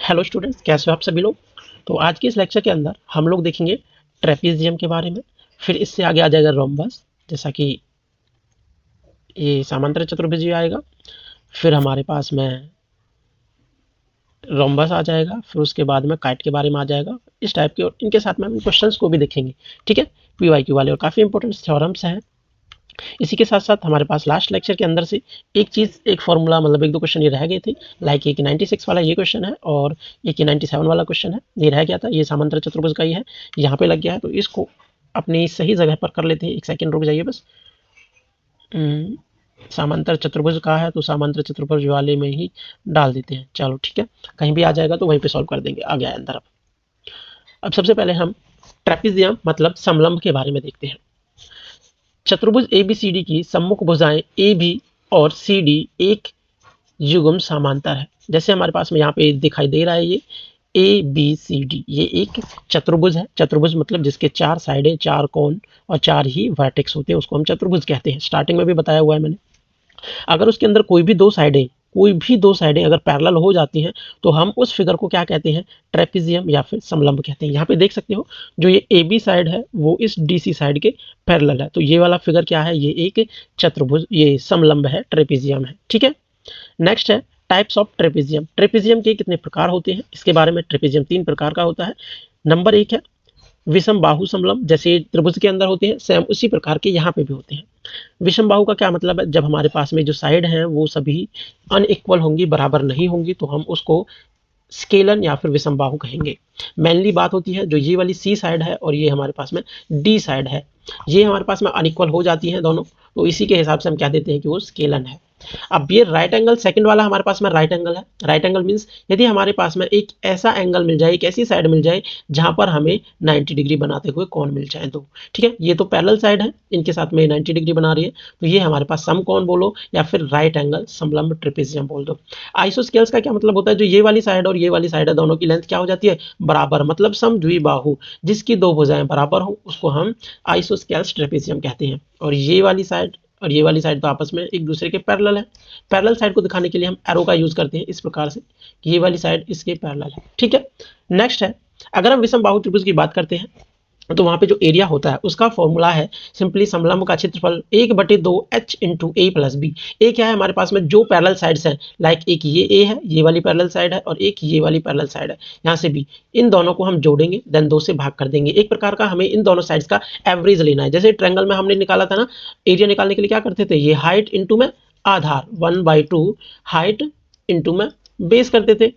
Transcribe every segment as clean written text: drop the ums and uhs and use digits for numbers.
Hello students, कैसे हो आप सभी लोग। तो आज के इस लेक्चर के अंदर हम लोग देखेंगे ट्रेपीजियम के बारे में। फिर इससे आगे आ जाएगा रोम्बस, जैसा कि ये समांतर चतुर्भुज आएगा। फिर हमारे पास में रोम्बस आ जाएगा। फिर उसके बाद में काइट के बारे में आ जाएगा, इस टाइप के। और इनके साथ में हम क्वेश्चंस को भी देखेंगे, ठीक है। पीवाईक्यू वाले और काफ़ी इंपॉर्टेंट थ्योरम्स हैं। इसी के साथ साथ हमारे पास लास्ट लेक्चर के अंदर से एक चीज़, एक फॉर्मूला, मतलब एक दो क्वेश्चन ये रह गए थे। लाइक एक 96 वाला ये क्वेश्चन है और एक 97 वाला क्वेश्चन है, ये रह गया था। ये समांतर चतुर्भुज का ही है, यहाँ पे लग गया है। तो इसको अपनी सही जगह पर कर लेते हैं। एक सेकेंड रुक जाइए बस। समांतर चतुर्भुज का है तो समांतर चतुर्भुज वाले में ही डाल देते हैं। चलो ठीक है, कहीं भी आ जाएगा तो वहीं पे सॉल्व कर देंगे। आ गया है अंदर। अब सबसे पहले हम ट्रेपीजियम मतलब समलंब के बारे में देखते हैं। चतुर्भुज ABCD की सम्मुख भुजाएं AB और CD एक युग्म समांतर है। जैसे हमारे पास में यहाँ पे दिखाई दे रहा है, ये ABCD ये एक चतुर्भुज है। चतुर्भुज मतलब जिसके चार साइडें, चार कोण और चार ही वर्टेक्स होते हैं, उसको हम चतुर्भुज कहते हैं। स्टार्टिंग में भी बताया हुआ है मैंने। अगर उसके अंदर कोई भी दो साइडें अगर पैरेलल हो जाती हैं तो हम उस फिगर को क्या कहते हैं, ट्रेपीजियम या फिर समलंब कहते हैं। यहाँ पे देख सकते हो, जो ये AB साइड है वो इस DC साइड के पैरेलल है, तो ये वाला फिगर क्या है, ये एक चतुर्भुज, ये समलंब है, ट्रेपीजियम है, ठीक है। नेक्स्ट है टाइप्स ऑफ ट्रेपीजियम। ट्रेपीजियम के कितने प्रकार होते हैं, इसके बारे में। ट्रेपीजियम 3 प्रकार का होता है। नंबर 1 है विषम बाहु समलंब। जैसे त्रिभुज के अंदर होते हैं, सेम उसी प्रकार के यहाँ पे भी होते हैं। विषम बाहु का क्या मतलब है, जब हमारे पास में जो साइड हैं वो सभी अनइक्वल होंगी, बराबर नहीं होंगी, तो हम उसको स्केलन या फिर विषम बाहु कहेंगे। मेनली बात होती है जो ये वाली C साइड है और ये हमारे पास में D साइड है, ये हमारे पास में अनइक्वल हो जाती हैं दोनों, तो इसी के हिसाब से हम क्या देते हैं कि वो स्केलन है। अब ये राइट एंगल सेकंड वाला हमारे पास में राइट एंगल है। राइट एंगल मीन्स यदि हमारे पास में एक ऐसा एंगल मिल जाए, एक ऐसी साइड मिल जाए जहां पर हमें 90 डिग्री बनाते हुए कोण मिल जाए, तो ठीक है। ये तो पैरेलल साइड है, इनके साथ में 90 डिग्री बना रही है, तो ये हमारे पास समकोण बोलो या फिर राइट एंगल समलंब ट्रेपेजियम बोल दो। आइसोस्केल्स का क्या मतलब होता है, जो ये वाली साइड और ये वाली साइड है, दोनों की लेंथ क्या हो जाती है, बराबर, मतलब समद्विबाहु, जिसकी दो भुजाएं बराबर हो उसको हम आइसोस्केल्स ट्रेपेजियम कहते हैं। और ये वाली साइड और ये वाली साइड तो आपस में एक दूसरे के पैरेलल है। पैरेलल साइड को दिखाने के लिए हम एरो का यूज करते हैं इस प्रकार से कि ये वाली साइड इसके पैरेलल है, ठीक है। नेक्स्ट है, अगर हम विषम बाहु त्रिभुज की बात करते हैं तो वहां पे जो एरिया होता है उसका फॉर्मूला है सिंपली समलंब का क्षेत्रफल 1/2 H × A + B। ए क्या है, हमारे पास में जो पैरेलल साइड्स हैं, लाइक एक ये A है, ये वाली पैरेलल साइड है, और एक ये वाली पैरेलल साइड है, यहाँ से B, इन दोनों को हम जोड़ेंगे, देन 2 से भाग कर देंगे। एक प्रकार का हमें इन दोनों साइड्स का एवरेज लेना है। जैसे ट्रायंगल में हमने निकाला था ना, एरिया निकालने के लिए क्या करते थे, ये हाइट इंटू में आधार 1/2 हाइट इंटू में बेस करते थे।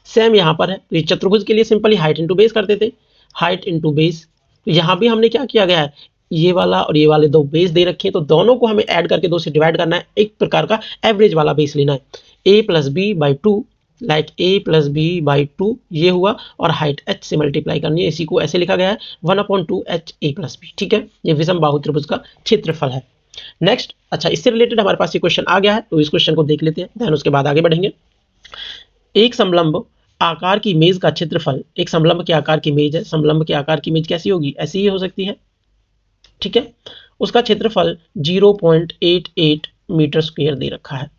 सेम यहाँ पर है, तो ये चतुर्भुज के लिए सिंपली हाइट इंटू बेस करते थे, हाइट इंटू बेस। तो यहाँ भी हमने क्या किया गया है, ये वाला और ये वाले दो बेस दे रखे हैं, तो दोनों को हमें ऐड करके 2 से डिवाइड करना है, एक प्रकार का एवरेज वाला बेस लेना है। A + B/2, like A + B/2 ये हुआ, और हाइट h से मल्टीप्लाई करनी है, इसी को ऐसे लिखा गया है 1/2 H A + B, ठीक है। ये विषम बाहु त्रिभुज का क्षेत्रफल है। नेक्स्ट, अच्छा, इससे रिलेटेड हमारे पास ये क्वेश्चन आ गया है, तो इस क्वेश्चन को देख लेते हैं, देन उसके बाद आगे बढ़ेंगे। एक समलंब आकार की मेज का क्षेत्रफल, एक समलंब के आकार की मेज है, समलंब के आकार की मेज कैसी होगी, ऐसी ही हो सकती है, ठीक है। उसका क्षेत्रफल 0.88 मीटर स्क्वायर दे रखा है।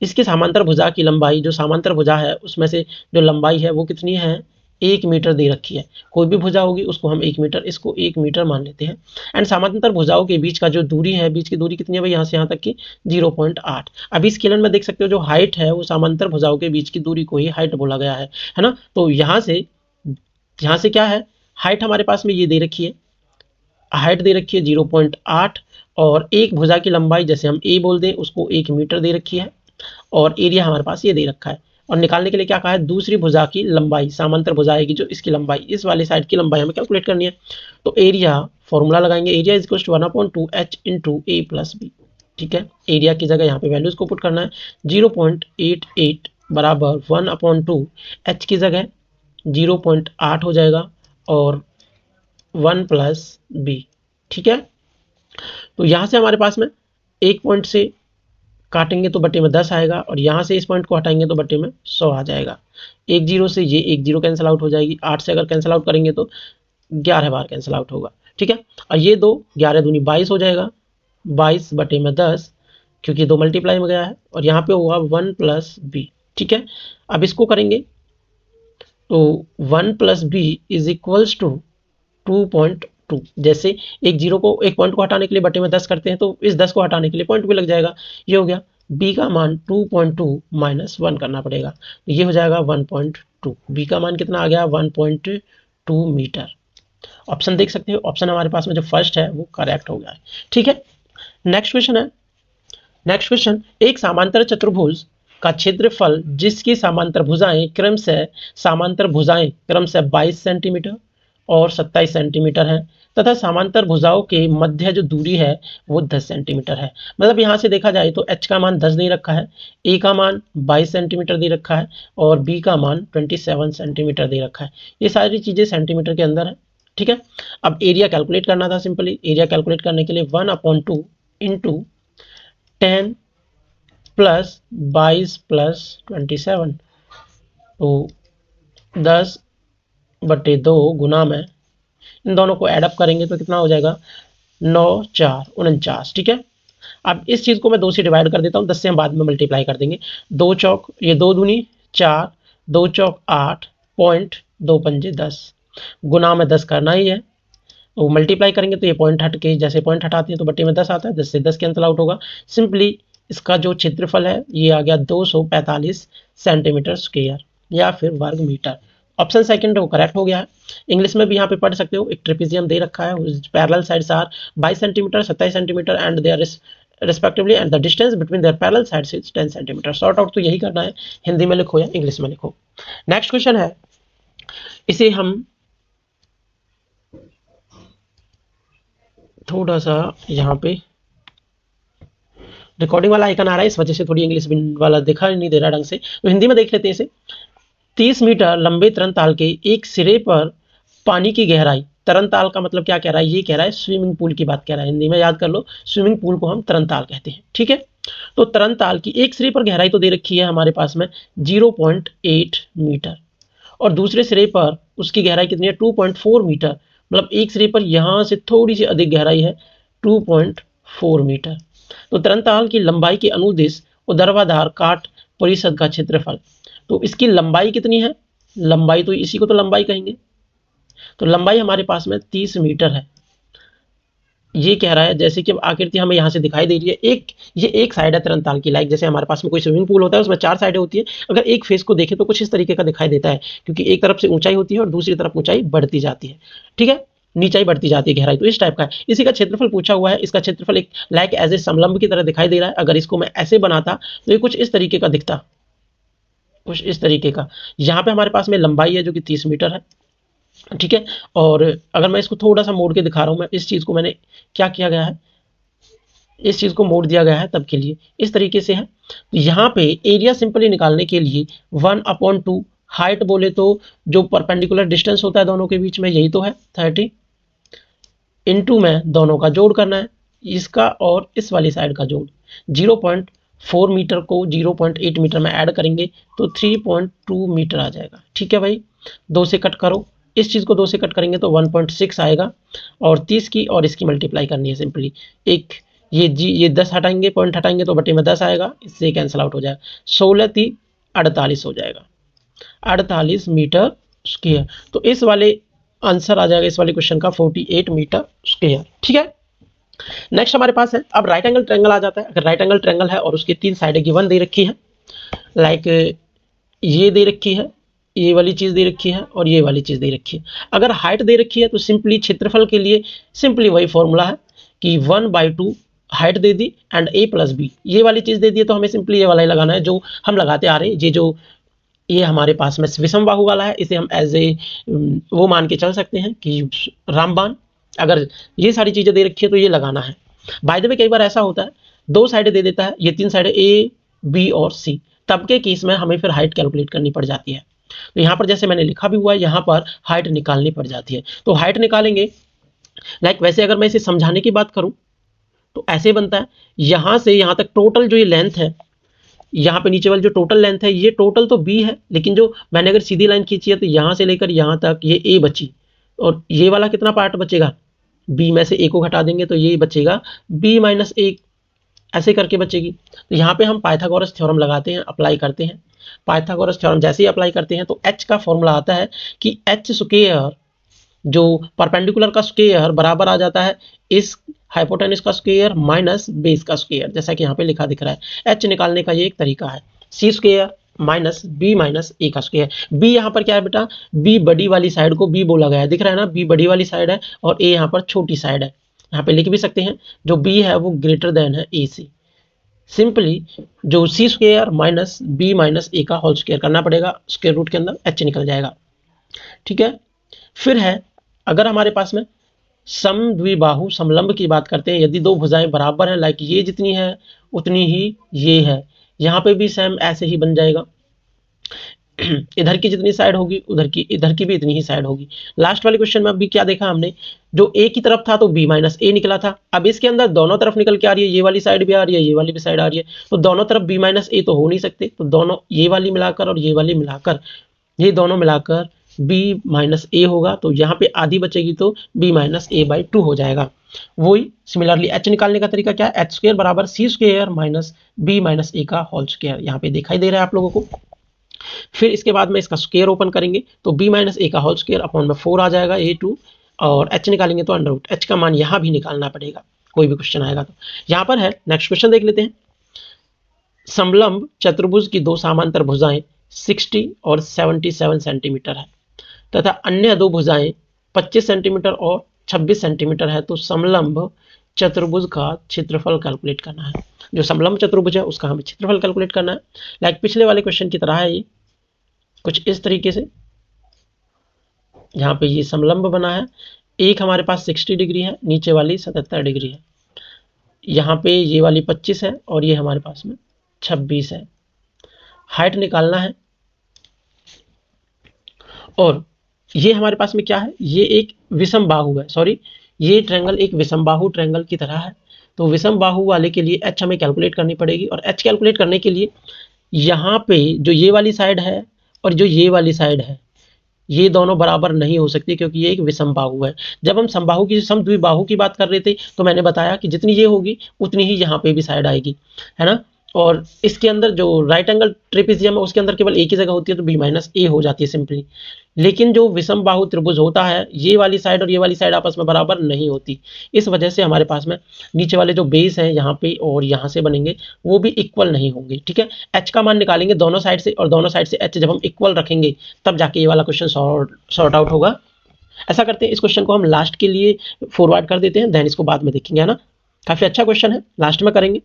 इसकी समांतर भुजा की लंबाई, जो समांतर भुजा है उसमें से जो लंबाई है वो कितनी है, 1 मीटर दे रखी है। कोई भी भुजा होगी उसको हम 1 मीटर, इसको 1 मीटर मान लेते हैं। एंड समांतर भुजाओं के बीच का जो दूरी है, बीच की दूरी कितनी है भाई, यहाँ से यहाँ तक की 0.8। अभी स्केलन में देख सकते हो, जो हाइट है वो समांतर भुजाओं के बीच की दूरी को ही हाइट बोला गया है ना। तो यहाँ से क्या है, हाइट हमारे पास में ये दे रखी है, हाइट दे रखी है 0.8, और एक भुजा की लंबाई जैसे हम ए बोल दें उसको 1 मीटर दे रखी है, और एरिया हमारे पास ये दे रखा है। और निकालने के लिए क्या कहा है, दूसरी भुजा की लंबाई, समांतर भुजा आएगी जो इसकी लंबाई, इस वाली साइड की लंबाई हमें कैलकुलेट करनी है। तो एरिया फॉर्मूला लगाएंगे, area is equal to 1/2 H × A + B, ठीक है। एरिया की जगह यहाँ पे वैल्यूज को पुट करना है, 0.88 बराबर 1/2 H की जगह 0.8 हो जाएगा और 1 + B, ठीक है। तो यहाँ से हमारे पास में एक पॉइंट से काटेंगे तो बटे में 10 आएगा, और यहाँ से इस पॉइंट को हटाएंगे तो बटे में 100 आ जाएगा। एक जीरो से ये एक जीरो कैंसिल आउट हो जाएगी, 8 से अगर कैंसिल आउट करेंगे तो 11 बार कैंसिल आउट होगा, ठीक है। और ये दो 11 दूनी 22 हो जाएगा, 22 बटे में 10, क्योंकि 2 मल्टीप्लाई में गया है, और यहाँ पे होगा 1 + B, ठीक है। अब इसको करेंगे तो 1 plus B is equals to 2.2। जैसे एक पॉइंट को हटाने के लिए बटे में 10 करते हैं तो इस 10 को हटाने के लिए पॉइंट भी लग जाएगा। ये हो गया b का मान 2.2 माइनस 1 करना पड़ेगा, तो ये हो जाएगा 1.2। b का मान कितना आ गया 1.2 मीटर। ऑप्शन देख सकते हो, ऑप्शन हमारे पास में जो फर्स्ट है वो करेक्ट हो गया है। ठीक है, नेक्स्ट क्वेश्चन है। नेक्स्ट क्वेश्चन, एक समांतर चतुर्भुज का क्षेत्रफल जिसकी समांतर भुजाएं क्रमशः 22 सेंटीमीटर और 27 सेंटीमीटर है तथा समांतर भुजाओं के मध्य जो दूरी है वो 10 सेंटीमीटर है। मतलब यहाँ से देखा जाए तो h का मान 10 दे रखा है, a का मान 22 सेंटीमीटर दे रखा है और b का मान 27 सेंटीमीटर दे रखा है। ये सारी चीजें सेंटीमीटर के अंदर है। ठीक है, अब एरिया कैलकुलेट करना था। सिंपली एरिया कैलकुलेट करने के लिए 1/2 इंटू 10 प्लस 22 प्लस 27, तो 10/2 गुना में इन दोनों को एडअप करेंगे तो कितना हो जाएगा 9 4 49। ठीक है, अब इस चीज को मैं 2 से डिवाइड कर देता हूँ, 10 से हम बाद में मल्टीप्लाई कर देंगे। 2 चौक ये 2 दूनी 4, 2 चौक 8, पॉइंट 2 पंजे 10, गुना में 10 करना ही है। तो मल्टीप्लाई करेंगे तो ये पॉइंट हट के जैसे पॉइंट हटाते हैं तो बट्टे में 10 आता है, 10 से 10 कैंसिल आउट होगा। सिंपली इसका जो क्षेत्रफल है ये आ गया 245 सेंटीमीटर स्क्वायर या फिर वर्ग मीटर। ऑप्शन सेकंड वो करेक्ट हो गया है। इंग्लिश में भी यहाँ पे पढ़ सकते हो, एक ट्रेपेजियम दे रखा है, parallel sides are 22 centimetre 27 centimetre and there respectively and the distance between their parallel sides is 10 centimetre. Sort out तो यही करना है, हिंदी में लिखो या इंग्लिश में लिखो। नेक्स्ट क्वेश्चन है, इसे हम थोड़ा सा यहाँ पे रिकॉर्डिंग वाला आइकन आ रहा है, इस वजह से थोड़ी इंग्लिश वाला दिखा नहीं दे रहा ढंग से, तो हिंदी में देख लेते हैं इसे। 30 मीटर लंबे तरनताल के एक सिरे पर पानी की गहराई, तरनताल का मतलब क्या कह रहा है, ये कह रहा है स्विमिंग पूल की बात कह रहा है। हिंदी में याद कर लो, स्विमिंग पूल को हम तरनताल कहते हैं। ठीक है, तो तरनताल की एक सिरे पर गहराई तो दे रखी है हमारे पास में 0.8 मीटर और दूसरे सिरे पर उसकी गहराई कितनी है 2.4 मीटर। मतलब एक सिरे पर यहां से थोड़ी सी अधिक गहराई है 2.4 मीटर। तो तरनताल की लंबाई के अनुदिश ऊर्ध्वाधर काट परिषद का क्षेत्रफल, तो इसकी लंबाई कितनी है, लंबाई तो इसी को तो लंबाई कहेंगे, तो लंबाई हमारे पास में 30 मीटर है। ये कह रहा है जैसे कि आकृति हमें यहाँ से दिखाई दे रही है, ये एक साइड है तरनताल की, लाइक जैसे हमारे पास में कोई स्विमिंग पूल होता है उसमें 4 साइडें होती है, अगर एक फेस को देखें तो कुछ इस तरीके का दिखाई देता है, क्योंकि एक तरफ से ऊंचाई होती है और दूसरी तरफ ऊंचाई बढ़ती जाती है। ठीक है, नीचाई बढ़ती जाती है गहराई, तो इस टाइप का है। इसी का क्षेत्रफल पूछा हुआ है, इसका क्षेत्रफल एक लाइक एज ए समलंब की तरह दिखाई दे रहा है। अगर इसको मैं ऐसे बनाता तो ये कुछ इस तरीके का दिखता, कुछ इस तरीके का। यहाँ पे हमारे पास में लंबाई है जो कि 30 मीटर है। ठीक है, और अगर मैं इसको थोड़ा सा मोड़ के दिखा रहा हूँ, मैं इस चीज को मैंने क्या किया गया है, इस चीज को मोड़ दिया गया है तब के लिए इस तरीके से है। तो यहाँ पे एरिया सिंपली निकालने के लिए 1/2 हाइट बोले तो जो परपेंडिकुलर डिस्टेंस होता है दोनों के बीच में यही तो है 30, इंटू में दोनों का जोड़ करना है, इसका और इस वाली साइड का जोड़। 0.4 मीटर को 0.8 मीटर में ऐड करेंगे तो 3.2 मीटर आ जाएगा। ठीक है भाई, 2 से कट करो, इस चीज को 2 से कट करेंगे तो 1.6 आएगा और 30 की और इसकी मल्टीप्लाई करनी है सिंपली। एक ये 10 हटाएंगे, पॉइंट हटाएंगे तो बटे में 10 आएगा, इससे कैंसिल आउट हो जाएगा। 16 48 हो जाएगा, 48 मीटर स्क्वायर। तो इस वाले आंसर आ जाएगा इस वाले क्वेश्चन का 48 मीटर स्क्वायर। ठीक है, नेक्स्ट हमारे पास है अब राइट एंगल ट्रायंगल आ जाता है। अगर राइट एंगल ट्रायंगल है और उसकी 3 साइडें गिवन दे रखी है, लाइक ये दे रखी है, ये वाली चीज दे रखी है और ये वाली चीज दे रखी है। अगर हाइट दे रखी है तो सिंपली क्षेत्रफल के लिए सिंपली वही फॉर्मूला है कि 1/2 हाइट दे दी एंड a प्लस बी, ये वाली चीज दे दी है तो हमें सिंपली ये वाला ही लगाना है जो हम लगाते आ रहे हैं। ये हमारे पास में विषम बाहु वाला है, इसे हम एज ए वो मान के चल सकते हैं कि रामबाण। अगर ये सारी चीजें दे रखी है तो ये लगाना है। बाय द वे कई बार ऐसा होता है 2 साइडें दे देता है, ये 3 साइडें ए बी और सी, तब के केस में हमें फिर हाइट कैलकुलेट करनी पड़ जाती है। तो यहाँ पर जैसे मैंने लिखा भी हुआ है, यहाँ पर हाइट निकालनी पड़ जाती है। तो हाइट निकालेंगे, लाइक वैसे अगर मैं इसे समझाने की बात करूं तो ऐसे बनता है, यहां से यहां तक टोटल जो ये लेंथ है, यहाँ पे नीचे वाली जो टोटल लेंथ है ये टोटल तो b है, लेकिन जो मैंने अगर सीधी लाइन खींची है तो यहाँ से लेकर यहाँ तक ये a बची और ये वाला कितना पार्ट बचेगा, b में से a को घटा देंगे तो ये बचेगा b - 1, ऐसे करके बचेगी। तो यहाँ पे हम पाइथागोरस थ्योरम लगाते हैं, अप्लाई करते हैं। पाइथागोरस थ्योरम जैसे ही अप्लाई करते हैं तो h का फॉर्मूला आता है कि h स्क्वायर जो परपेंडिकुलर का स्क्वायर बराबर आ जाता है इस हाइपोटेनस का स्क्वायर माइनस बेस का स्क्वायर, जैसा कि यहाँ पे लिखा दिख रहा है। h निकालने का ये एक तरीका है, सी स्क्वायर माइनस बी माइनस ए का स्क्वायर। बी यहाँ पर क्या है बेटा, बी बड़ी वाली साइड को बी बोला गया है, दिख रहा है ना, बी बड़ी वाली साइड है और ए यहाँ पर छोटी साइड है। यहाँ पे लिख भी सकते हैं जो बी है वो ग्रेटर देन है ए से। सिंपली जो सी स्क्वायर माइनस बी माइनस ए का होल स्क्वायर करना पड़ेगा, स्क्वायर रूट के अंदर h निकल जाएगा। ठीक है, फिर है अगर हमारे पास में समद्विबाहु समलंब की बात करते हैं, यदि दो भुजाएं बराबर हैं, लाइक ये जितनी है उतनी ही ये है, यहाँ पे भी सेम ऐसे ही बन जाएगा। इधर की जितनी साइड होगी इधर की भी इतनी ही साइड होगी। लास्ट वाले क्वेश्चन में अभी क्या देखा हमने, जो ए की तरफ था तो बी माइनस ए निकला था, अब इसके अंदर दोनों तरफ निकल के आ रही है, ये वाली साइड भी आ रही है, ये वाली भी साइड आ रही है, तो दोनों तरफ बी माइनस ए तो हो नहीं सकते, तो दोनों ये वाली मिलाकर और ये वाली मिलाकर, ये दोनों मिलाकर बी माइनस ए होगा, तो यहाँ पे आधी बचेगी तो बी माइनस ए बाई 2 हो जाएगा। वही सिमिलरली एच निकालने का तरीका क्या है, एच स्क्वायर बराबर सी स्क्वायर माइनस बी माइनस ए का होल स्क्वायर, यहाँ पे दिखाई दे रहा है आप लोगों को। फिर इसके बाद में इसका स्क्वायर ओपन करेंगे तो बी माइनस ए का होल स्क्वायर अपॉन में 4 आ जाएगा A2, और एच निकालेंगे तो अंडर रूट एच का मान यहाँ भी निकालना पड़ेगा, कोई भी क्वेश्चन आएगा तो। यहाँ पर है नेक्स्ट क्वेश्चन देख लेते हैं। समलंब चतुर्भुज की दो समांतर भुजाएं 60 और 77 सेंटीमीटर है तथा अन्य दो भुजाएं 25 सेंटीमीटर और 26 सेंटीमीटर है, तो समलंब चतुर्भुज का क्षेत्रफल कैलकुलेट करना है। जो समलंब चतुर्भुज है उसका हमें क्षेत्रफल कैलकुलेट करना है। लाइक पिछले वाले क्वेश्चन की तरह है, ये कुछ इस तरीके से, यहाँ पे ये समलंब बना है, एक हमारे पास 60 डिग्री है, नीचे वाली 77 डिग्री है, यहाँ पे ये वाली 25 है और ये हमारे पास में 26 है। हाइट निकालना है और ये हमारे पास में क्या है, ये एक विषम बाहु है, सॉरी ये ट्रायंगल एक विषम बाहु ट्रायंगल की तरह है, तो विषम बाहु वाले के लिए एच हमें कैलकुलेट करनी पड़ेगी, और एच कैलकुलेट करने के लिए यहाँ पे जो ये वाली साइड है और जो ये वाली साइड है ये दोनों बराबर नहीं हो सकती, क्योंकि ये एक विषम बाहु है। जब हम समबाहु की समद्विबाहु की बात कर रहे थे तो मैंने बताया कि जितनी ये होगी उतनी ही यहाँ पे भी साइड आएगी, है ना। और इसके अंदर जो राइट एंगल ट्रेपेजियम है उसके अंदर केवल एक ही जगह होती है, तो बी माइनस ए हो जाती है सिंपली। लेकिन जो विषम बाहु त्रिभुज होता है, ये वाली साइड और ये वाली साइड आपस में बराबर नहीं होती, इस वजह से हमारे पास में नीचे वाले जो बेस हैं यहाँ पे और यहाँ से बनेंगे वो भी इक्वल नहीं होंगे। ठीक है, एच का मान निकालेंगे दोनों साइड से, और दोनों साइड से एच जब हम इक्वल रखेंगे तब जाके ये वाला क्वेश्चन सॉर्ट आउट होगा। ऐसा करते हैं, इस क्वेश्चन को हम लास्ट के लिए फॉरवर्ड कर देते हैं, देन इसको बाद में देखेंगे, है ना। काफी अच्छा क्वेश्चन है, लास्ट में करेंगे।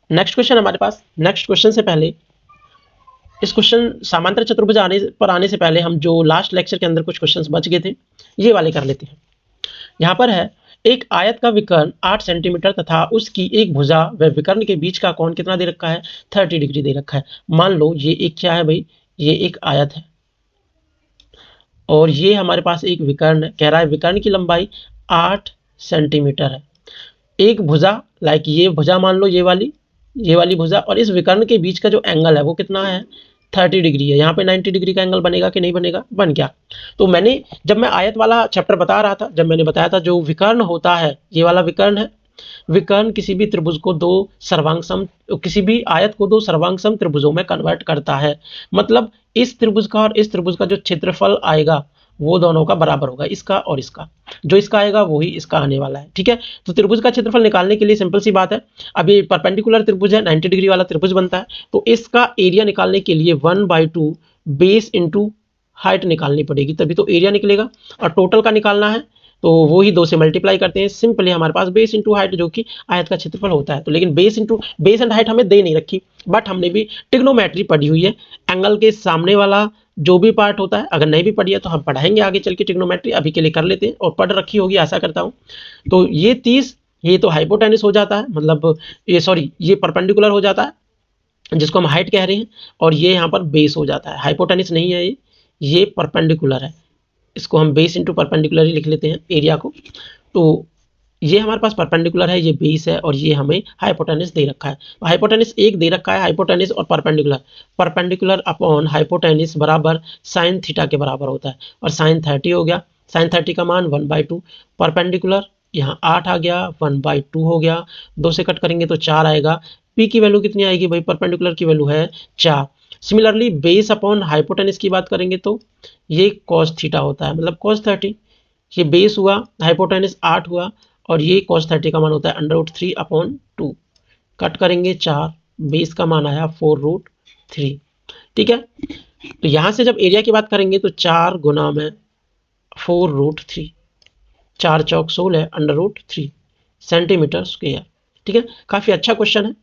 नेक्स्ट क्वेश्चन हमारे पास, नेक्स्ट क्वेश्चन से पहले इस क्वेश्चन समांतर चतुर्भुज आने से पहले हम जो लास्ट लेक्चर के अंदर कुछ क्वेश्चंस बच गए थे ये वाले कर लेते हैं। यहाँ पर है एक आयत का विकर्ण 8 सेंटीमीटर तथा उसकी एक भुजा व विकर्ण के बीच का कोण कितना दे रखा है, 30 डिग्री दे रखा है। मान लो ये एक क्या है भाई, ये एक आयत है और ये हमारे पास एक विकर्ण है, कह रहा है विकर्ण की लंबाई 8 सेंटीमीटर है। एक भुजा, लाइक ये भुजा मान लो, ये वाली भुजा, और इस विकर्ण के बीच का जो एंगल है वो कितना है, 30 डिग्री है। यहाँ पे 90 डिग्री का एंगल बनेगा कि नहीं बनेगा, बन गया। तो मैंने जब मैं आयत वाला चैप्टर बता रहा था, जब मैंने बताया था जो विकर्ण होता है, ये वाला विकर्ण है, विकर्ण किसी भी त्रिभुज को दो सर्वांग किसी भी आयत को दो सर्वांग सम त्रिभुजों में कन्वर्ट करता है। मतलब इस त्रिभुज का और इस त्रिभुज का जो क्षेत्रफल आएगा वो दोनों का बराबर होगा, इसका और इसका, जो इसका आएगा वही इसका आने वाला है। ठीक है, तो त्रिभुज का क्षेत्रफल निकालने के लिए सिंपल सी बात है, अब ये परपेंडिकुलर त्रिभुज है, 90 डिग्री वाला त्रिभुज बनता है, तो इसका एरिया निकालने के लिए 1/2 बेस इंटू हाइट निकालनी पड़ेगी, तभी तो एरिया निकलेगा। और टोटल का निकालना है तो वो ही 2 से मल्टीप्लाई करते हैं, सिंपली हमारे पास बेस इंटू हाइट जो कि आयत का क्षेत्रफल होता है। तो लेकिन बेस एंड हाइट हमें दे नहीं रखी, बट हमने भी ट्रिग्नोमेट्री पढ़ी हुई है, एंगल के सामने वाला जो भी पार्ट होता है, अगर नहीं भी पढ़ी है तो हम पढ़ाएंगे आगे चल के ट्रिग्नोमेट्री, अभी के लिए कर लेते हैं, और पढ़ रखी होगी आशा करता हूँ। तो ये 30, ये तो हाइपोटेनस हो जाता है, मतलब ये परपेंडिकुलर हो जाता है जिसको हम हाइट कह रहे हैं, और ये यहाँ पर बेस हो जाता है, हाइपोटेनस नहीं है ये परपेंडिकुलर है, इसको हम बेस इंटू परपेंडिकुलर ही लिख लेते हैं एरिया को। तो ये हमारे पास परपेंडिकुलर है, ये बेस है, और ये हमें हाइपोटेनस दे रखा है। तो हाइपोटेनस एक दे रखा है, हाइपोटेनस और परपेंडिकुलर अपॉन हाइपोटेनस बराबर साइन थीटा के बराबर होता है, और साइन 30 हो गया, साइन 30 का मान 1/2, परपेंडिकुलर यहाँ 8 आ गया, 1/2 हो गया, 2 से कट करेंगे तो 4 आएगा, पी की वैल्यू कितनी आएगी भाई, परपेंडिकुलर की वैल्यू है 4। सिमिलरली बेस अपॉन हाइपोटेनस की बात करेंगे तो ये cos थीटा होता है, मतलब cos 30। ये बेस हुआ, हाइपोटेनस 8 हुआ, और ये cos 30 का मान होता है √3/2। कट करेंगे 4, बेस का मान आया 4√3। ठीक है, तो यहां से जब एरिया की बात करेंगे तो 4 गुना में 4√3, 4 चौक 16 √3 सेंटीमीटर स्क्वायर। ठीक है, काफी अच्छा क्वेश्चन है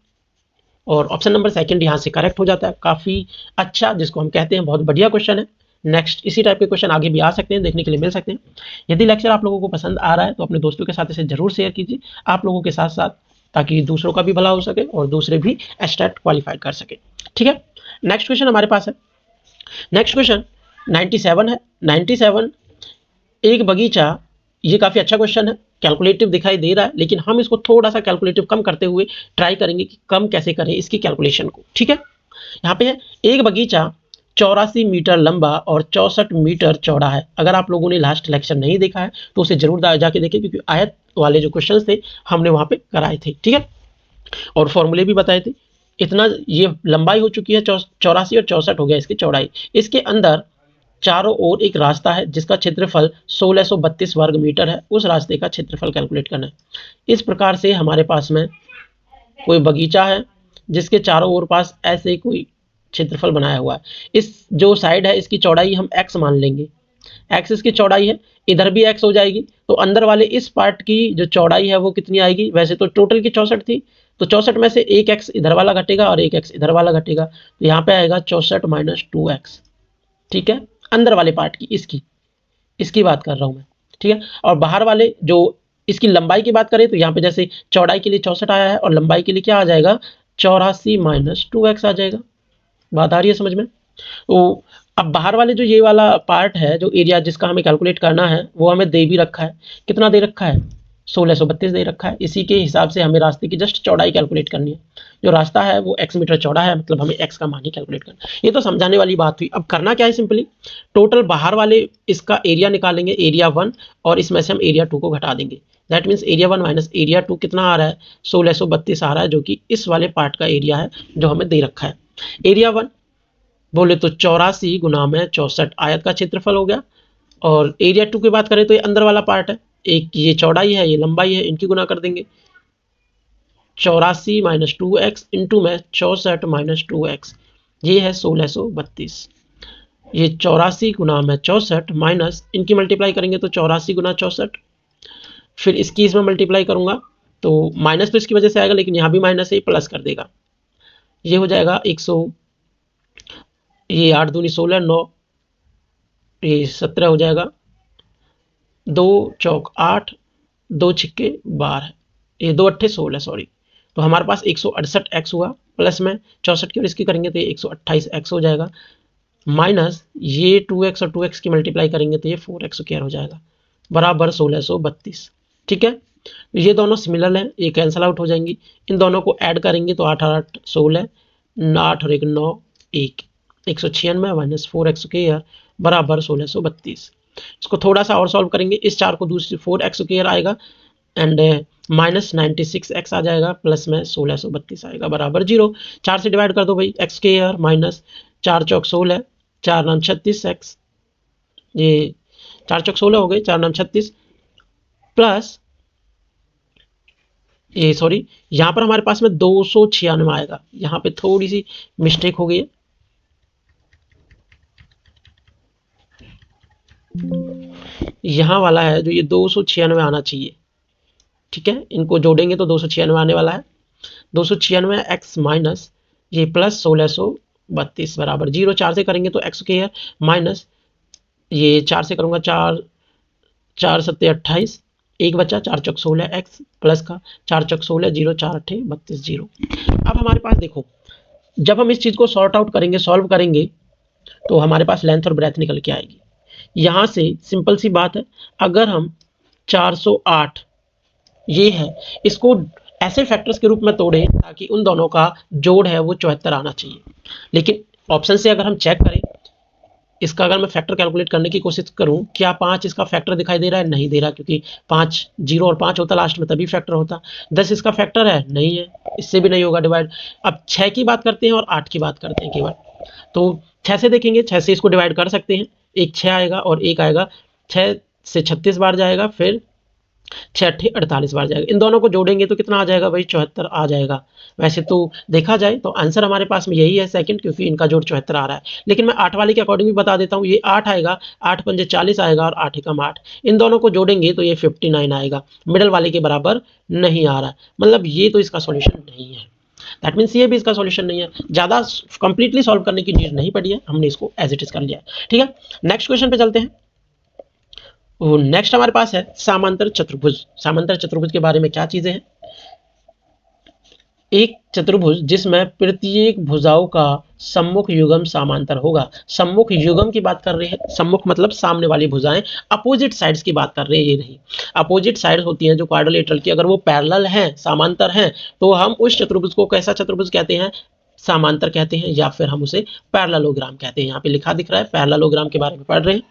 और ऑप्शन नंबर सेकंड यहाँ से करेक्ट हो जाता है। काफी अच्छा, जिसको हम कहते हैं बहुत बढ़िया क्वेश्चन है। नेक्स्ट इसी टाइप के क्वेश्चन आगे भी आ सकते हैं, देखने के लिए मिल सकते हैं। यदि लेक्चर आप लोगों को पसंद आ रहा है तो अपने दोस्तों के साथ इसे जरूर शेयर कीजिए, आप लोगों के साथ साथ, ताकि दूसरों का भी भला हो सके और दूसरे भी एस्टेट क्वालिफाई कर सके। ठीक है, नेक्स्ट क्वेश्चन हमारे पास है। नेक्स्ट क्वेश्चन 97 है। 97, एक बगीचा। ये काफी अच्छा क्वेश्चन है, कैलकुलेटिव दिखाई दे रहा है, लेकिन हम इसको थोड़ा सा कैलकुलेटिव कम करते हुए ट्राई करेंगे कि कम कैसे करें इसकी कैलकुलेशन को। ठीक है, यहाँ पे है एक बगीचा 84 मीटर लंबा और 64 मीटर चौड़ा है। अगर आप लोगों ने लास्ट लेक्चर नहीं देखा है तो उसे जरूर जाके देखें, क्योंकि आयत वाले जो क्वेश्चन थे हमने वहां पे कराए थे। ठीक है, और फॉर्मूले भी बताए थे। इतना ये लंबाई हो चुकी है 84 और 64 हो गया इसकी चौड़ाई। इसके अंदर चारों ओर एक रास्ता है जिसका क्षेत्रफल 1632 वर्ग मीटर है। उस रास्ते का क्षेत्रफल कैलकुलेट करना है। इस प्रकार से हमारे पास में कोई बगीचा है जिसके चारों ओर पास ऐसे कोई क्षेत्रफल बनाया हुआ है। इस जो साइड है इसकी चौड़ाई हम x मान लेंगे, x इसकी चौड़ाई है, इधर भी x हो जाएगी, तो अंदर वाले इस पार्ट की जो चौड़ाई है वो कितनी आएगी। वैसे तो टोटल की 64 थी, तो 64 में से एक x इधर वाला घटेगा और एक x इधर वाला घटेगा, तो यहाँ पे आएगा 64 - 2x। ठीक है, अंदर वाले पार्ट की, इसकी बात कर रहा हूं मैं। ठीक है, और बाहर वाले जो इसकी लंबाई की बात करें तो यहाँ पे जैसे चौड़ाई के लिए 64 आया है और लंबाई के लिए क्या आ जाएगा, 84 - 2x आ जाएगा। बात आ रही है समझ में। तो अब बाहर वाले जो ये वाला पार्ट है, जो एरिया जिसका हमें कैलकुलेट करना है, वो हमें दे भी रखा है। कितना दे रखा है, 1632 दे रखा है। इसी के हिसाब से हमें रास्ते की जस्ट चौड़ाई कैलकुलेट करनी है। जो रास्ता है वो x मीटर चौड़ा है, मतलब हमें x का मान ही कैलकुलेट करना है। ये तो समझाने वाली बात हुई। अब करना क्या है, सिंपली टोटल बाहर वाले इसका एरिया निकालेंगे, एरिया 1, और इसमें से हम एरिया 2 को घटा देंगे। That means area 1 minus area 2 कितना आ रहा है, 1632 आ रहा है, जो कि इस वाले पार्ट का एरिया है जो हमें दे रखा है। एरिया 1 बोले तो 84 गुना में 64 आयत का क्षेत्रफल हो गया, और एरिया 2 की बात करें तो ये अंदर वाला पार्ट है, एक ये चौड़ाई है, ये लंबाई है, इनकी गुना कर देंगे। 84 - 2x इंटू में 64 - 2x, ये है 1632। ये 84 गुना में 64 माइनस इनकी मल्टीप्लाई करेंगे तो 84 गुना 64, फिर इसकी इसमें मल्टीप्लाई करूंगा तो माइनस तो इसकी वजह से आएगा, लेकिन यहाँ भी माइनस है, प्लस कर देगा। ये हो जाएगा 100, ये 8 दूनी 16, 9, ये 17 हो जाएगा, 2 चौक 8, 2 छिक्के 12, ये 2 अट्ठे 16, सॉरी। तो हमारे पास 168x हुआ, प्लस में 64 की और इसकी करेंगे तो ये 128x हो जाएगा, माइनस ये 2x और 2x की मल्टीप्लाई करेंगे तो ये 4x स्क्वायर हो जाएगा, बराबर 1632। ठीक है, ये दोनों सिमिलर हैं, ये कैंसिल आउट हो जाएंगी। इन दोनों को ऐड करेंगे तो 8 और 8 16, 8 और 1 9, 196 माइनस 4x स्क्वायर बराबर 1632। इसको थोड़ा सा और सॉल्व करेंगे, इस 4 को दूसरी 4x स्क्वायर आएगा एंड माइनस 96x आ जाएगा, प्लस में 1632 आएगा, बराबर 0। 4 से डिवाइड कर दो भाई, x स्क्वायर माइनस 4 चौक 16, 4 9 36x, ये 4 चौक 16 हो गए, 4 9 36, प्लस ये सॉरी यहाँ पर हमारे पास में 296 आएगा, यहाँ पे थोड़ी सी मिस्टेक हो गई है। यहाँ वाला है जो ये 296 आना चाहिए। ठीक है, इनको जोड़ेंगे तो 296 आने वाला है। 296x माइनस ये प्लस 1632 बराबर 0। 4 से करेंगे तो x स्क्वायर माइनस ये 4 से करूंगा 4 4 7 28, एक बचा, 4 चौक 16 x प्लस का 4 चौक 16, 0 4 8 32 0। अब हमारे पास देखो, जब हम इस चीज को सॉर्ट आउट करेंगे, सॉल्व करेंगे, तो हमारे पास लेंथ और ब्रेथ निकल के आएगी। यहां से सिंपल सी बात है, अगर हम 408 ये है, इसको ऐसे फैक्टर्स के रूप में तोड़ें ताकि उन दोनों का जोड़ है वो 74 आना चाहिए। लेकिन ऑप्शन से अगर हम चेक करें इसका अगर मैं फैक्टर कैलकुलेट करने की कोशिश करूं, क्या 5 इसका फैक्टर दिखाई दे रहा है? नहीं दे रहा, क्योंकि 5 0 और 5 होता लास्ट में तभी फैक्टर होता। 10 इसका फैक्टर है? नहीं है, इससे भी नहीं होगा डिवाइड। अब 6 की बात करते हैं और 8 की बात करते हैं केवल, तो 6 से देखेंगे, 6 से इसको डिवाइड कर सकते हैं, एक 6 आएगा और एक आएगा, 6 से 36 बार जाएगा, फिर 6 अट्ठे 48 बार जाएगा। इन दोनों को जोड़ेंगे तो कितना आ जाएगा भाई? 74 आ जाएगा। वैसे तो देखा जाए तो आंसर हमारे पास में यही है सेकंड, क्योंकि इनका जोड़ 74 आ रहा है। लेकिन मैं 8 वाले के अकॉर्डिंग भी बता देता हूँ, ये 8 आएगा, 8 पंजे 40 आएगा और 8 एकम 8, इन दोनों को जोड़ेंगे तो ये 59 आएगा। मिडल वाले के बराबर नहीं आ रहा है, मतलब ये तो इसका सॉल्यूशन नहीं है। दैट मीन्स ये भी इसका सॉल्यूशन नहीं है। ज़्यादा कंप्लीटली सॉल्व करने की नीड नहीं पड़ी है, हमने इसको एज इट इज कर लिया है। ठीक है, नेक्स्ट क्वेश्चन पे चलते हैं। नेक्स्ट हमारे पास है समांतर चतुर्भुज। समांतर चतुर्भुज के बारे में क्या चीजें हैं? एक चतुर्भुज जिसमें प्रत्येक भुजाओं का सम्मुख युग्म समांतर होगा। सम्मुख युग्म की बात कर रहे हैं, सम्मुख मतलब सामने वाली भुजाएं, अपोजिट साइड्स की बात कर रहे हैं। ये नहीं, अपोजिट साइड्स होती हैं जो क्वाड्रिलेटरल की, अगर वो पैरेलल हैं, समांतर हैं, तो हम उस चतुर्भुज को कैसा चतुर्भुज कहते हैं? समांतर कहते हैं, या फिर हम उसे पैरेललोग्राम कहते हैं। यहाँ पे लिखा दिख रहा है, पैरेललोग्राम के बारे में पढ़ रहे हैं।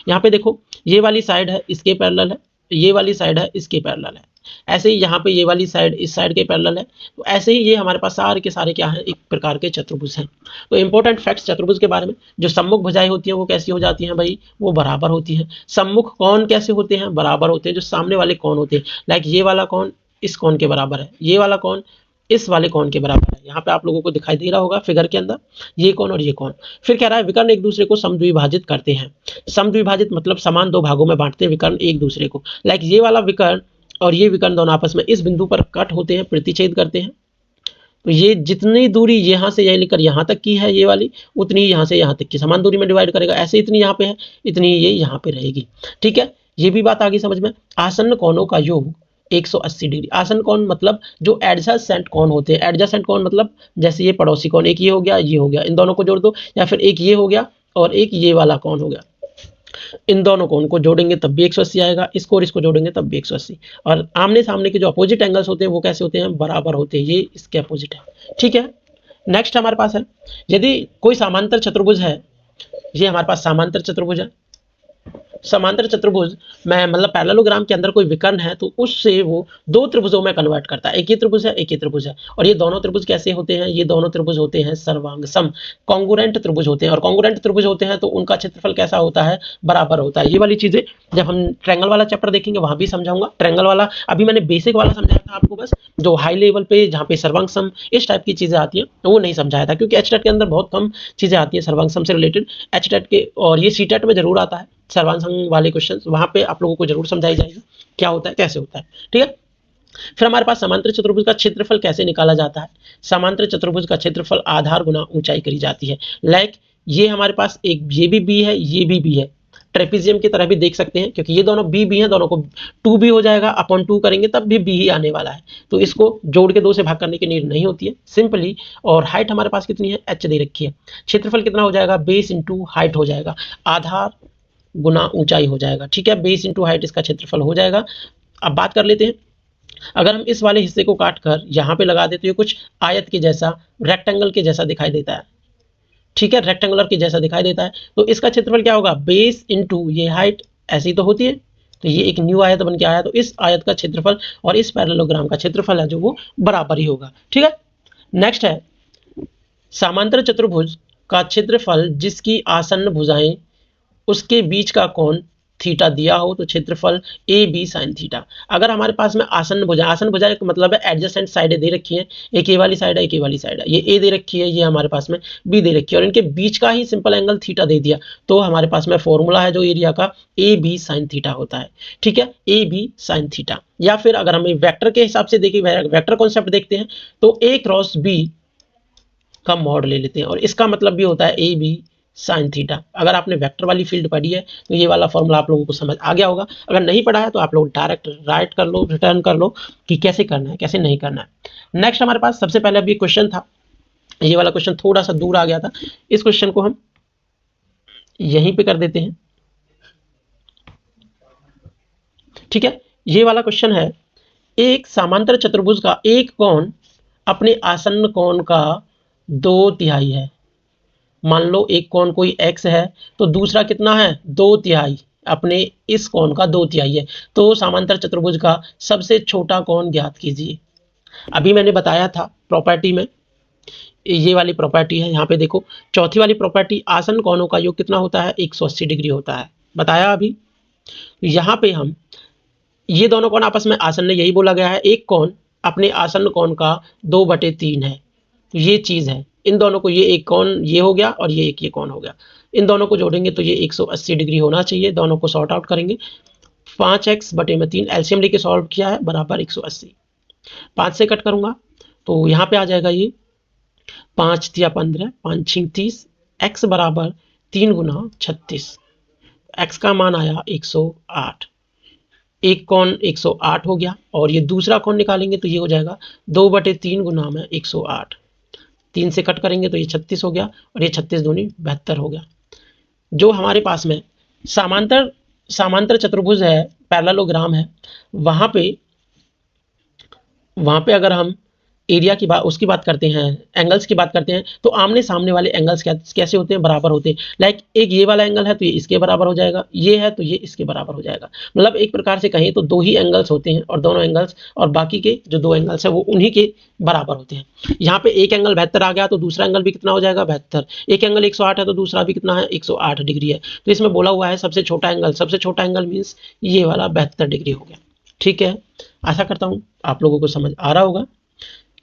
यहाँ पे देखो, ये वाली साइड है इसके पैरेलल है, ये वाली साइड है इसके पैरेलल है। ऐसे ही यहाँ पे ये वाली साइड इस साइड के पैरेलल है। तो ऐसे ही ये हमारे पास सारे के सारे क्या है? एक प्रकार के चतुर्भुज हैं। तो इंपॉर्टेंट फैक्ट्स चतुर्भुज के बारे में, जो सम्मुख भुजाएं होती हैं वो कैसी हो जाती हैं भाई? वो बराबर होती हैं। सम्मुख कोण कैसे होते हैं? बराबर होते हैं। जो सामने वाले कोण होते हैं, लाइक ये वाला कोण इस कोण के बराबर है, ये वाला कोण इस वाले कोण के बराबर है। यहाँ पे आप लोगों को दिखाई दे रहा होगा फिगर के अंदर, ये कोण और ये कोण। फिर कह रहा है विकर्ण एक दूसरे को समद्विभाजित करते हैं। समद्विभाजित मतलब समान दो भागों में बांटते हैं विकर्ण एक दूसरे को। लाइक ये वाला विकर्ण और ये विकर्ण दोनों आपस में इस बिंदु पर कट होते हैं, प्रतिच्छेद करते हैं। तो ये जितनी दूरी यहाँ से यह लेकर यहाँ तक की है ये वाली, उतनी यहाँ से यहाँ तक की समान दूरी में डिवाइड करेगा। ऐसे इतनी यहाँ पे है, इतनी ये यहाँ पे रहेगी। ठीक है, ये भी बात आ गई समझ में। आसन्न कोणों का योग 180 डिग्री। आसन्न कोण मतलब जो एडजेसेंट कोण होते हैं। एडजेसेंट कोण मतलब जैसे ये पड़ोसी कोण, एक ये हो गया, ये हो गया, इन दोनों को जोड़ दो, या फिर एक ये हो गया और एक ये वाला कोण हो गया। इन दोनों को उनको जोड़ेंगे तब भी 180 आएगा, इसको और इसको जोड़ेंगे तब भी 180। और आमने सामने के जो अपोजिट एंगल्स होते हैं वो कैसे होते हैं? बराबर होते हैं। ये इसके अपोजिट है। ठीक है, नेक्स्ट हमारे पास है, यदि कोई समांतर चतुर्भुज है, ये हमारे पास समांतर चतुर्भुज है। समांतर चतुर्भुज में मतलब पैरेललोग्राम के अंदर कोई विकर्ण है तो उससे वो दो त्रिभुजों में कन्वर्ट करता है। एक ही त्रिभुज है, एक ही त्रिभुज है। और ये दोनों त्रिभुज कैसे होते हैं? ये दोनों त्रिभुज होते हैं सर्वांग सम, कॉन्ग्रुएंट त्रिभुज होते हैं। और कॉन्ग्रुएंट त्रिभुज होते हैं तो उनका क्षेत्रफल कैसा होता है? बराबर होता है। ये वाली चीजें जब हम ट्रायंगल वाला चैप्टर देखेंगे वहां भी समझाऊंगा। ट्रायंगल वाला अभी मैंने बेसिक वाला समझाया था आपको, बस जो हाई लेवल पे जहाँ पे सर्वांग सम इस टाइप की चीजें आती हैं तो वो नहीं समझाया था, क्योंकि एचटेट के अंदर बहुत कम चीजें आती हैं सर्वांग सम से रिलेटेड। एचटेट के और ये सीटेट में जरूर आता है सर्वांग सम वाले क्वेश्चन, वहां पे आप लोगों को जरूर समझाई जाएगी क्या होता है कैसे होता है। ठीक है, फिर हमारे पास समांतर चतुर्भुज का क्षेत्रफल कैसे निकाला जाता है? समांतर चतुर्भुज का क्षेत्रफल आधार गुना ऊंचाई करी जाती है। लाइक ये हमारे पास एक ये भी बी है, ये भी बी है, ट्रेपेजियम की तरह भी देख सकते हैं, क्योंकि ये दोनों बी हैं, दोनों को 2b हो जाएगा, अपॉन 2 करेंगे तब भी बी ही आने वाला है। तो इसको जोड़ के 2 से भाग करने की नीड नहीं होती है सिंपली। और हाइट हमारे पास कितनी है? h दे रखी है। क्षेत्रफल कितना हो जाएगा? बेस इंटू हाइट हो जाएगा, आधार गुना ऊंचाई हो जाएगा। ठीक है, बेस इंटू हाइट इसका क्षेत्रफल हो जाएगा। अब बात कर लेते हैं, अगर हम इस वाले हिस्से को काट कर यहाँ पे लगा दें तो ये कुछ आयत के जैसा, रेक्टेंगल के जैसा दिखाई देता है। ठीक है, रेक्टेंगुलर के जैसा दिखाई देता है। तो इसका क्षेत्रफल क्या होगा? बेस इंटू ये हाइट, ऐसी तो होती है, तो ये एक न्यू आयत बन के आया, तो इस आयत का क्षेत्रफल और इस पैरेललोग्राम का क्षेत्रफल है जो वो बराबर ही होगा। ठीक है, नेक्स्ट है समांतर चतुर्भुज का क्षेत्रफल जिसकी आसन्न भुजाएं उसके बीच का कोण थीटा दिया हो तो क्षेत्रफल ए बी साइन थीटा। अगर हमारे पास में आसन्न भुजाएं का मतलब है एडजेसेंट साइडें दे रखी हैं, एक ए वाली साइड है, एक ए वाली साइड है, ये ए दे रखी है, ये हमारे पास में बी दे रखी है, और इनके बीच का ही सिंपल एंगल थीटा दे दिया, तो हमारे पास में फॉर्मूला है जो एरिया का ए बी साइन थीटा होता है। ठीक है, ए बी साइन थीटा। या फिर अगर हम वेक्टर के हिसाब से देखिए, वेक्टर कॉन्सेप्ट देखते हैं तो ए क्रॉस बी का मॉड ले लेते हैं, और इसका मतलब भी होता है ए बी साइन थीटा। अगर आपने वेक्टर वाली फील्ड पढ़ी है तो ये वाला फॉर्मूला आप लोगों को समझ आ गया होगा। अगर नहीं पढ़ा है तो आप लोग डायरेक्ट राइट कर लो, रिटर्न कर लो कि कैसे करना है कैसे नहीं करना है। नेक्स्ट हमारे पास सबसे पहले अभी क्वेश्चन था, ये वाला क्वेश्चन थोड़ा सा दूर आ गया था, इस क्वेश्चन को हम यहीं पे कर देते हैं। ठीक है, ये वाला क्वेश्चन है, एक समांतर चतुर्भुज का एक कोण अपने आसन्न कोण का 2/3 है। मान लो एक कोण कोई x है तो दूसरा कितना है 2/3, अपने इस कोण का 2/3 है। तो समांतर चतुर्भुज का सबसे छोटा कोण ज्ञात कीजिए। अभी मैंने बताया था प्रॉपर्टी में, ये वाली प्रॉपर्टी है, यहाँ पे देखो चौथी वाली प्रॉपर्टी, आसन्न कोणों का योग कितना होता है 180 डिग्री होता है, बताया अभी। यहाँ पे हम ये दोनों कोण आपस में आसन्न, यही बोला गया है, एक कोण अपने आसन्न कोण का 2/3 है, तो ये चीज है। इन दोनों को, ये एक कोण ये हो गया और ये एक ये कोण हो गया, इन दोनों को जोड़ेंगे तो ये 180 डिग्री होना चाहिए। दोनों को सॉर्ट आउट करेंगे, 5x/3 एलसीएम लेके सॉल्व किया है बराबर 180। 5 से कट करूंगा तो यहाँ पे आ जाएगा ये 5 या 15, 5 6 30, x बराबर 3 गुना 36, x का मान आया 108। एक कोण 108 हो गया और ये दूसरा कोण निकालेंगे तो ये हो जाएगा 2/3 गुना में 108, 3 से कट करेंगे तो ये 36 हो गया और ये 36 दूनी 72 हो गया। जो हमारे पास में समांतर चतुर्भुज है, पैरेललोग्राम है, वहां पे अगर हम एरिया की बात, उसकी बात करते हैं, एंगल्स की बात करते हैं, तो आमने सामने वाले एंगल्स कैसे होते हैं, बराबर होते हैं। लाइक एक ये वाला एंगल है तो ये इसके बराबर हो जाएगा, ये है तो ये इसके बराबर हो जाएगा। मतलब एक प्रकार से कहें तो दो ही एंगल्स होते हैं और दोनों एंगल्स और बाकी के जो दो एंगल्स है वो उन्हीं के बराबर होते हैं। यहाँ पे एक एंगल 72 आ गया तो दूसरा एंगल भी कितना हो जाएगा 72, एक एंगल 108 है तो दूसरा भी कितना है 108 डिग्री है। तो इसमें बोला हुआ है सबसे छोटा एंगल मीन्स ये वाला 72 डिग्री हो गया। ठीक है, आशा करता हूँ आप लोगों को समझ आ रहा होगा।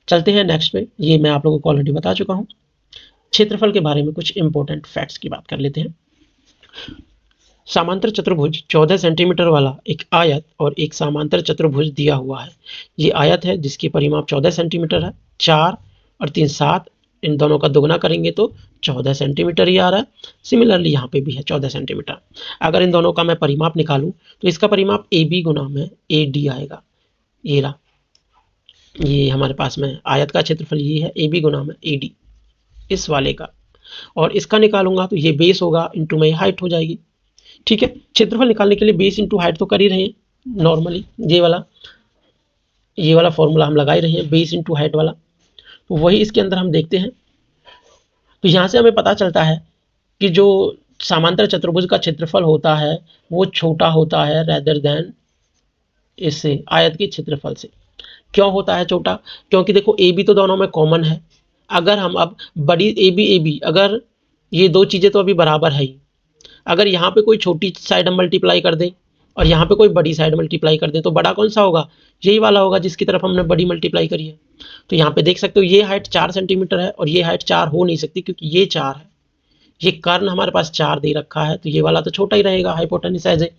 चलते हैं नेक्स्ट पे, ये मैं आप लोगों को ऑलरेडी बता चुका हूँ। क्षेत्रफल के बारे में कुछ इंपॉर्टेंट फैक्ट्स की बात कर लेते हैं। समांतर चतुर्भुज 14 सेंटीमीटर वाला एक आयत और एक समांतर चतुर्भुज दिया हुआ है। ये आयत है जिसकी परिमाप 14 सेंटीमीटर है, 4 और 3 7, इन दोनों का दुगना करेंगे तो 14 सेंटीमीटर ही आ रहा है। सिमिलरली यहाँ पे भी है 14 सेंटीमीटर। अगर इन दोनों का मैं परिमाप निकालूं तो इसका परिमाप AB गुना में AD आएगा। ये रहा, ये हमारे पास में आयत का क्षेत्रफल ये है AB गुना में AD इस वाले का, और इसका निकालूंगा तो ये बेस होगा इंटू में हाइट हो जाएगी। ठीक है, क्षेत्रफल निकालने के लिए बेस इंटू हाइट तो कर ही रहे हैं नॉर्मली, ये वाला फॉर्मूला हम लगा ही रहे हैं, बेस इंटू हाइट वाला, तो वही इसके अंदर हम देखते हैं। तो यहाँ से हमें पता चलता है कि जो समांतर चतुर्भुज का क्षेत्रफल होता है वो छोटा होता है रेदर देन इससे आयत के क्षेत्रफल से। क्यों होता है छोटा? क्योंकि देखो AB तो दोनों में कॉमन है। अगर हम अब बड़ी AB अगर ये दो चीज़ें तो अभी बराबर है ही, अगर यहाँ पे कोई छोटी साइड हम मल्टीप्लाई कर दें और यहाँ पे कोई बड़ी साइड मल्टीप्लाई कर दें तो बड़ा कौन सा होगा? यही वाला होगा जिसकी तरफ हमने बड़ी मल्टीप्लाई करी है। तो यहाँ पे देख सकते हो ये हाइट 4 सेंटीमीटर है और ये हाइट 4 हो नहीं सकती क्योंकि ये 4 है, ये कर्ण हमारे पास 4 दे रखा है, तो ये वाला तो छोटा ही रहेगा, हाइपोटेन्यूज है।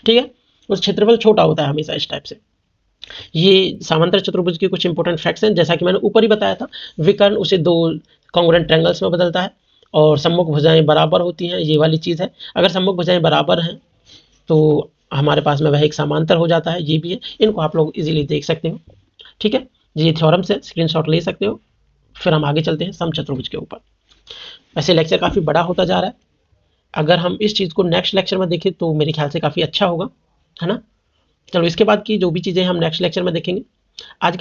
ठीक है, उस क्षेत्रफल छोटा होता है हमेशा इस टाइप से। ये समांतर चतुर्भुज के कुछ इंपॉर्टेंट फैक्ट्स हैं। जैसा कि मैंने ऊपर ही बताया था, विकर्ण उसे दो कॉन्ग्रुएंट ट्रायंगल्स में बदलता है और सम्मुख भुजाएं बराबर होती हैं, ये वाली चीज़ है। अगर सम्मुख भुजाएं बराबर हैं तो हमारे पास में वह एक समांतर हो जाता है, ये भी है। इनको आप लोग इजीली देख सकते हो। ठीक है, ये थ्योरम से स्क्रीनशॉट ले सकते हो। फिर हम आगे चलते हैं समचतुर्भुज के ऊपर। वैसे लेक्चर काफ़ी बड़ा होता जा रहा है, अगर हम इस चीज़ को नेक्स्ट लेक्चर में देखें तो मेरे ख्याल से काफ़ी अच्छा होगा, है ना। चलो इसके बाद की जो भी चीज़ें हम नेक्स्ट लेक्चर में देखेंगे। आज के